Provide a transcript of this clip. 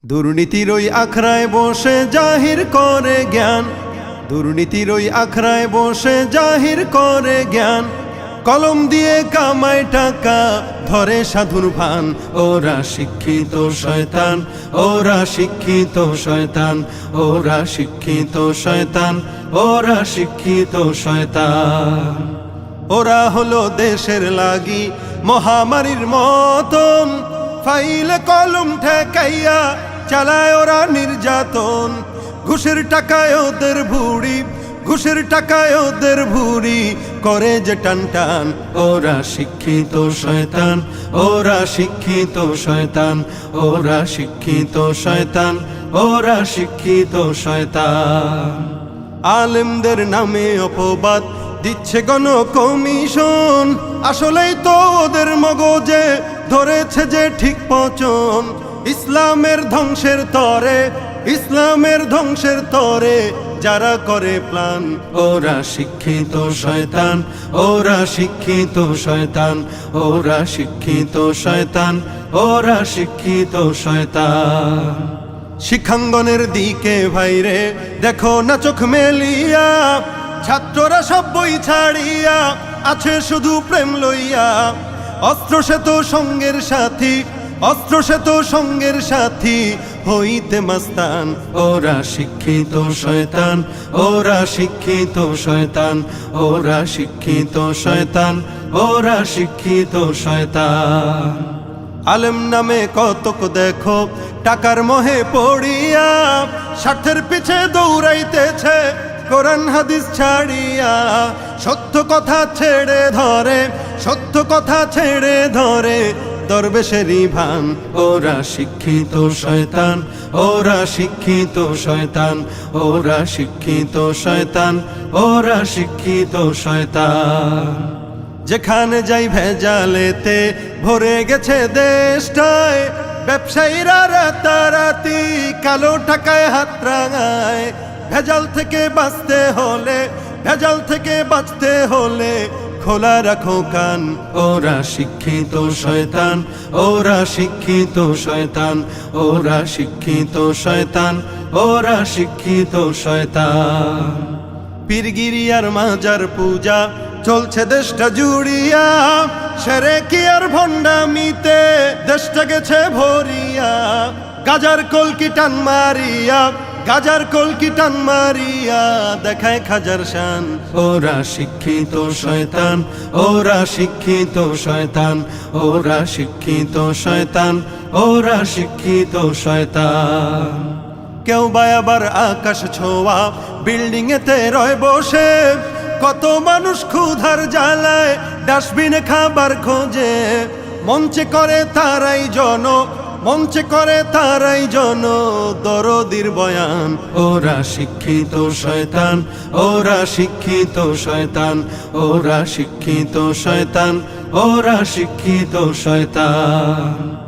দুর্নীতির ওই আখড়ায় বসে জাহির করে জ্ঞান, দুর্নীতির ওই আখড়ায় বসে জাহির করে জ্ঞান। কলম দিয়ে কামায় টাকা ধরে সাধুর ভান। ওরা শিক্ষিত শয়তান, ওরা শিক্ষিত শয়তান, ওরা শিক্ষিত শয়তান, ওরা শিক্ষিত শয়তান। ওরা হলো দেশের লাগি মহামারীর মতন, ফাইলে কলম ঠেকাইয়া চালায় ওরা নির্যাতন। ঘুষের টাকায় ওদের ভুড়ি, ঘুষের টাকায় ওদের ভুড়ি করে যে টান টান। ওরা শিক্ষিত শয়তান, ওরা শিক্ষিত শয়তান, ওরা শিক্ষিত শয়তান, ওরা শিক্ষিত শয়তান। আলেমদের নামে অপবাদ দিচ্ছে গণ কমিশন, আসলেই তো ওদের মগজে ধরেছে যে ঠিক পচন। ইসলামের ধ্বংসের তরে, ইসলামের ধ্বংসের তরে যারা করে প্ল্যান। ওরা শিক্ষিত শয়তান, ওরা শিক্ষিত শয়তান, ওরা শিক্ষিত শয়তান, ওরা শিক্ষিত শয়তান। শিক্ষাঙ্গনের দিকে ভাইরে দেখো না চোখ মেলিয়া, ছাত্ররা সব বই ছাড়িয়া আছে শুধু প্রেম লইয়া। অস্ত্র সে তো সঙ্গের সাথী, অস্ত্র সে তো সঙ্গের সাথী হইতে মাস্তান। ওরা শিক্ষিত শয়তান, ওরা শিক্ষিত শয়তান, ওরা শিক্ষিত শয়তান, ওরা শিক্ষিত শয়তান। আলেম নামে কতক দেখো টাকার মোহে পড়িয়া, স্বার্থের পিছে দৌড়াইতেছে কোরআন হাদিস ছাড়িয়া। সত্য কথা ছেড়ে ধরে, সত্য কথা ছেড়ে ধরে দরবেশেরই ভান। ওরা শিক্ষিত শয়তান, ওরা শিক্ষিত শয়তান, ওরা শিক্ষিত শয়তান, ওরা শিক্ষিত শয়তান। যেখানে যাই ভেজালেতে ভরে গেছে দেশটায়, ব্যবসায়ীরা রাতারাতি কালো টাকায় হাত রাঙায়। ভেজাল থেকে বাঁচতে হলে, ভেজাল থেকে বাঁচতে হলে খোলা রাখো কান। ওরা শিক্ষিত শয়তান, ওরা শিক্ষিত শয়তান, ওরা শিক্ষিত শয়তান, ওরা শিক্ষিত শয়তান। পীরগিরি আর মাজার পূজা চলছে দেশটা জুড়িয়া, সেরে কি আর ভণ্ডামিতে দেশটা গেছে ভরিয়া। গাজার কলকি টান মারিয়া, গাজার কলকি টান মারিয়া দেখায় খাজার শান। ওরা শিক্ষিত শয়তান, ওরা শিক্ষিত শয়তান, ওরা শিক্ষিত শয়তান, ওরা শিক্ষিত শয়তান। কেউ বা আবার আকাশ ছোঁয়া বিল্ডিং এতে রয় বসে, কত মানুষ ক্ষুধার জ্বালায় ডাস্টবিনে খাবার খোঁজে। মঞ্চে করে তারাই জন, মঞ্চে করে তারাই জন দরদির বয়ান। ওরা শিক্ষিত শয়তান, ওরা শিক্ষিত শয়তান, ওরা শিক্ষিত শয়তান, ওরা শিক্ষিত শয়তান।